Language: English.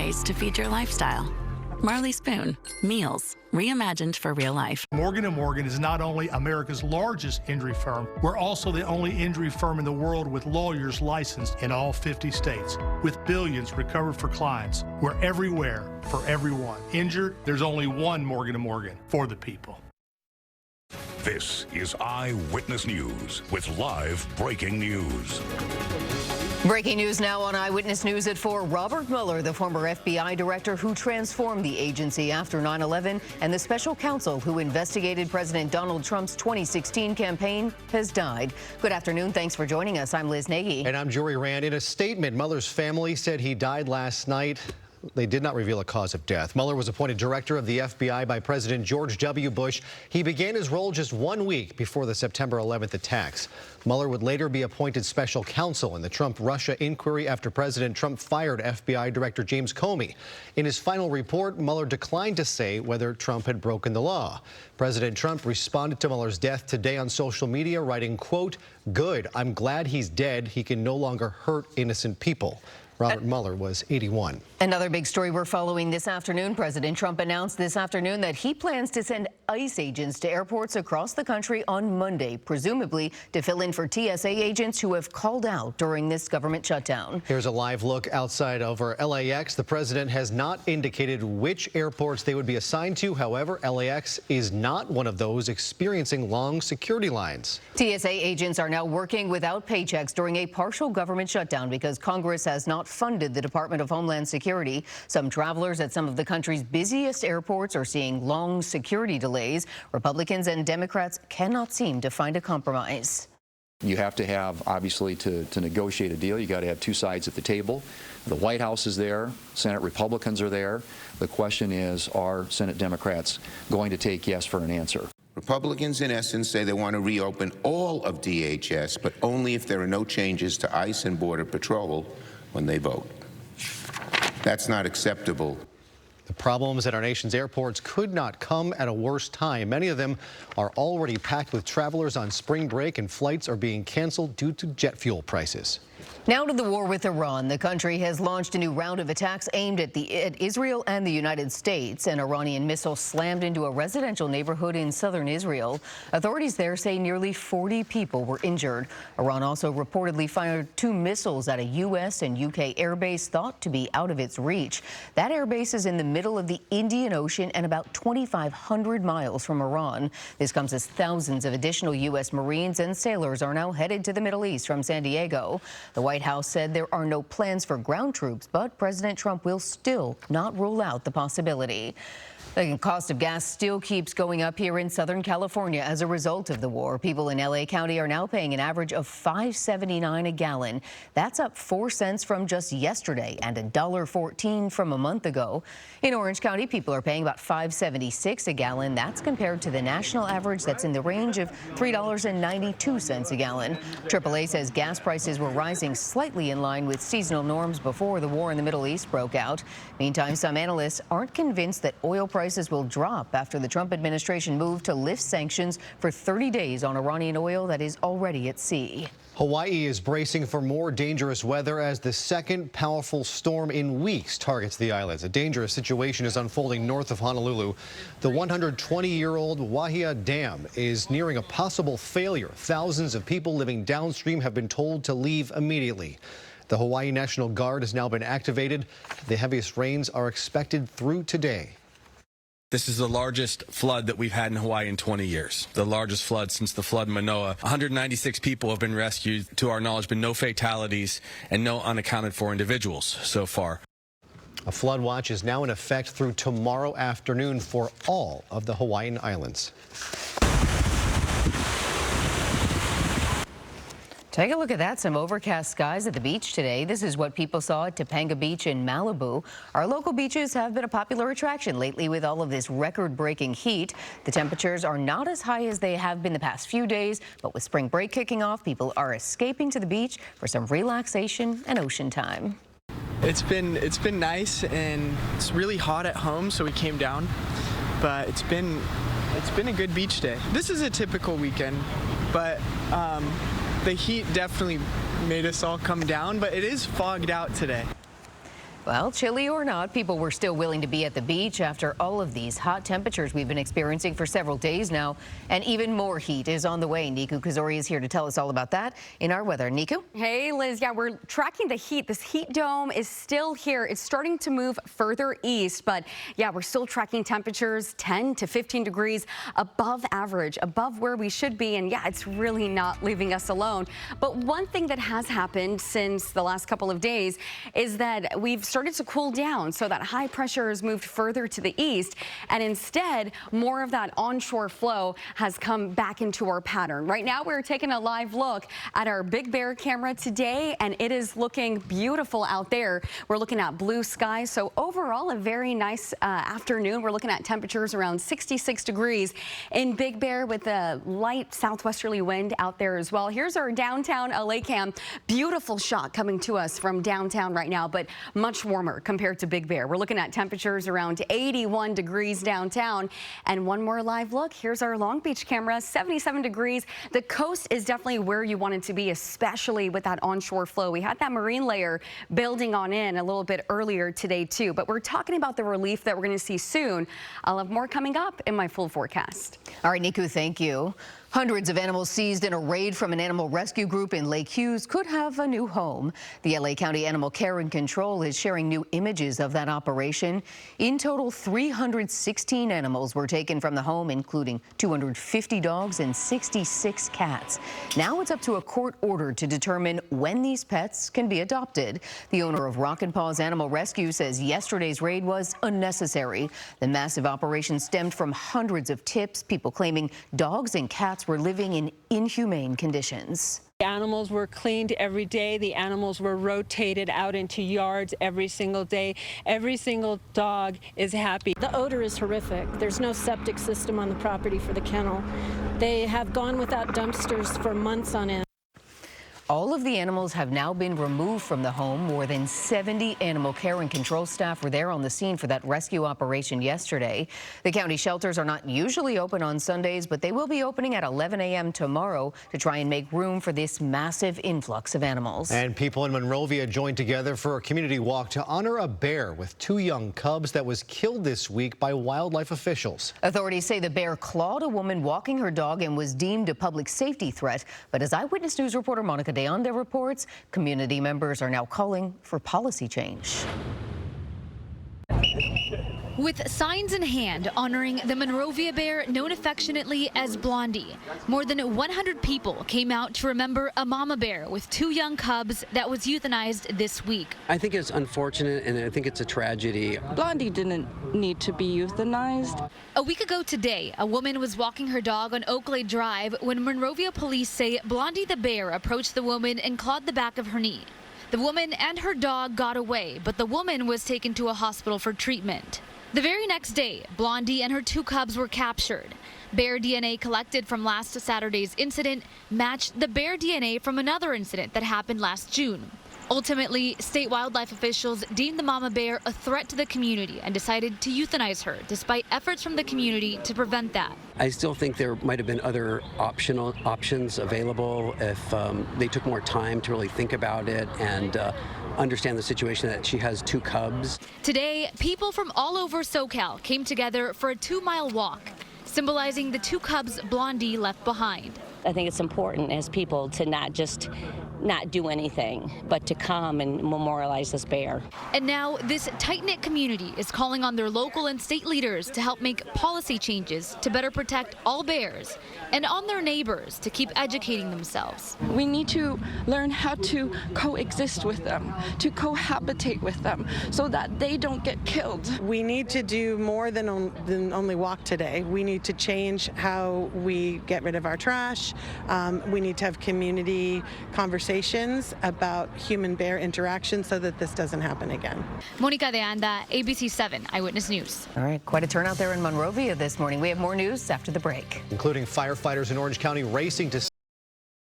ways to feed your lifestyle. Marley Spoon, meals reimagined for real life. Morgan & Morgan is not only America's largest injury firm, we're also the only injury firm in the world with lawyers licensed in all 50 states. With billions recovered for clients, we're everywhere for everyone. Injured, there's only one Morgan & Morgan, for the people. This is Eyewitness News with live breaking news. Breaking news now on Eyewitness News at 4. Robert Mueller, the former FBI director who transformed the agency after 9/11, and the special counsel who investigated President Donald Trump's 2016 campaign, has died. Good afternoon. Thanks for joining us. I'm Liz Nagy. And I'm Jory Rand. In a statement, Mueller's family said he died last night. They did not reveal a cause of death. Mueller was appointed director of the FBI by President George W. Bush. He began his role just 1 week before the September 11th attacks. Mueller would later be appointed special counsel in the Trump-Russia inquiry after President Trump fired FBI Director James Comey. In his final report, Mueller declined to say whether Trump had broken the law. President Trump responded to Mueller's death today on social media, writing, quote, "Good, I'm glad he's dead. He can no longer hurt innocent people." Robert Mueller was 81. Another big story we're following this afternoon. President Trump announced this afternoon that he plans to send ICE agents to airports across the country on Monday, presumably to fill in for TSA agents who have called out during this government shutdown. Here's a live look outside over LAX. The president has not indicated which airports they would be assigned to. However, LAX is not one of those experiencing long security lines. TSA agents are now working without paychecks during a partial government shutdown because Congress has not funded the Department of Homeland Security. Some travelers at some of the country's busiest airports are seeing long security delays. Republicans and Democrats cannot seem to find a compromise. You have to have, obviously, to negotiate a deal, you got to have two sides at the table. The White House is there, Senate Republicans are there. The question is, are Senate Democrats going to take yes for an answer? Republicans, in essence, say they want to reopen all of DHS, but only if there are no changes to ICE and Border Patrol when they vote. That's not acceptable. The problems at our nation's airports could not come at a worse time. Many of them are already packed with travelers on spring break, and flights are being canceled due to jet fuel prices. Now to the war with Iran. The country has launched a new round of attacks aimed at Israel and the United States. An Iranian missile slammed into a residential neighborhood in southern Israel. Authorities there say nearly 40 people were injured. Iran also reportedly fired 2 missiles at a U.S. and U.K. airbase thought to be out of its reach. That airbase is in the middle of the Indian Ocean and about 2,500 miles from Iran. This comes as thousands of additional U.S. Marines and sailors are now headed to the Middle East from San Diego. The White House said there are no plans for ground troops, but President Trump will still not rule out the possibility. The cost of gas still keeps going up here in Southern California as a result of the war. People in L.A. County are now paying an average of $5.79 a gallon. That's up 4 cents from just yesterday and $1.14 from a month ago. In Orange County, people are paying about $5.76 a gallon. That's compared to the national average that's in the range of $3.92 a gallon. AAA says gas prices were rising slightly in line with seasonal norms before the war in the Middle East broke out. Meantime, some analysts aren't convinced that oil prices will drop after the Trump administration moved to lift sanctions for 30 days on Iranian oil that is already at sea. Hawaii is bracing for more dangerous weather as the second powerful storm in weeks targets the islands. A dangerous situation is unfolding north of Honolulu. The 120-year-old Waiea Dam is nearing a possible failure. Thousands of people living downstream have been told to leave immediately. The Hawaii National Guard has now been activated. The heaviest rains are expected through today. This is the largest flood that we've had in Hawaii in 20 years, the largest flood since the flood in Manoa. 196 people have been rescued. To our knowledge, been no fatalities and no unaccounted for individuals so far. A flood watch is now in effect through tomorrow afternoon for all of the Hawaiian Islands. Take a look at that. Some overcast skies at the beach today. This is what people saw at Topanga Beach in Malibu. Our local beaches have been a popular attraction lately with all of this record-breaking heat. The temperatures are not as high as they have been the past few days, but with spring break kicking off, people are escaping to the beach for some relaxation and ocean time. It's been nice, and it's really hot at home, so we came down. But it's been a good beach day. This is a typical weekend, but the heat definitely made us all come down, but it is fogged out today. Well, chilly or not, people were still willing to be at the beach after all of these hot temperatures we've been experiencing for several days now. And even more heat is on the way. Niku Kazori is here to tell us all about that in our weather. Niku? Hey, Liz. Yeah, we're tracking the heat. This heat dome is still here. It's starting to move further east, but yeah, we're still tracking temperatures 10 to 15 degrees above average, above where we should be. And yeah, it's really not leaving us alone. But one thing that has happened since the last couple of days is that we've started to cool down, so that high pressure has moved further to the east, and instead more of that onshore flow has come back into our pattern. Right now we're taking a live look at our Big Bear camera today, and it is looking beautiful out there. We're looking at blue skies, so overall a very nice afternoon. We're looking at temperatures around 66 degrees in Big Bear with a light southwesterly wind out there as well. Here's our downtown LA cam. Beautiful shot coming to us from downtown right now, but much warmer compared to Big Bear. We're looking at temperatures around 81 degrees downtown. And one more live look. Here's our Long Beach camera, 77 degrees. The coast is definitely where you want it to be, especially with that onshore flow. We had that marine layer building on in a little bit earlier today too, but we're talking about the relief that we're going to see soon. I'll have more coming up in my full forecast. All right, Niku, thank you. Hundreds of animals seized in a raid from an animal rescue group in Lake Hughes could have a new home. The LA County Animal Care and Control is sharing new images of that operation. In total, 316 animals were taken from the home, including 250 dogs and 66 cats. Now it's up to a court order to determine when these pets can be adopted. The owner of Rockin' Paws Animal Rescue says yesterday's raid was unnecessary. The massive operation stemmed from hundreds of tips, people claiming dogs and cats were living in inhumane conditions. The animals were cleaned every day. The animals were rotated out into yards every single day. Every single dog is happy. The odor is horrific. There's no septic system on the property for the kennel. They have gone without dumpsters for months on end. All of the animals have now been removed from the home. More than 70 animal care and control staff were there on the scene for that rescue operation yesterday. The county shelters are not usually open on Sundays, but they will be opening at 11 a.m. tomorrow to try and make room for this massive influx of animals. And people in Monrovia joined together for a community walk to honor a bear with 2 young cubs that was killed this week by wildlife officials. Authorities say the bear clawed a woman walking her dog and was deemed a public safety threat. But as Eyewitness News reporter Monica on their reports, community members are now calling for policy change. With signs in hand honoring the Monrovia bear known affectionately as Blondie, more than 100 people came out to remember a mama bear with 2 young cubs that was euthanized this week. I think it's unfortunate, and I think it's a tragedy. Blondie didn't need to be euthanized. A week ago today, a woman was walking her dog on Oakley Drive when Monrovia police say Blondie the bear approached the woman and clawed the back of her knee. The woman and her dog got away, but the woman was taken to a hospital for treatment. The very next day, Blondie and her 2 cubs were captured. Bear DNA collected from last Saturday's incident matched the bear DNA from another incident that happened last June. Ultimately, state wildlife officials deemed the mama bear a threat to the community and decided to euthanize her, despite efforts from the community to prevent that. I still think there might have been other options available if they took more time to really think about it and understand the situation that she has 2 cubs. Today, people from all over SoCal came together for a 2-mile walk, symbolizing the 2 cubs Blondie left behind. I think it's important as people to not do anything, but to come and memorialize this bear. And now this tight-knit community is calling on their local and state leaders to help make policy changes to better protect all bears and on their neighbors to keep educating themselves. We need to learn how to coexist with them, to cohabitate with them, so that they don't get killed. We need to do more than only walk today. We need to change how we get rid of our trash. We need to have community conversations about human-bear interaction so that this doesn't happen again. Monica de Anda, ABC 7 Eyewitness News. All right, quite a turnout there in Monrovia this morning. We have more news after the break. Including firefighters in Orange County racing to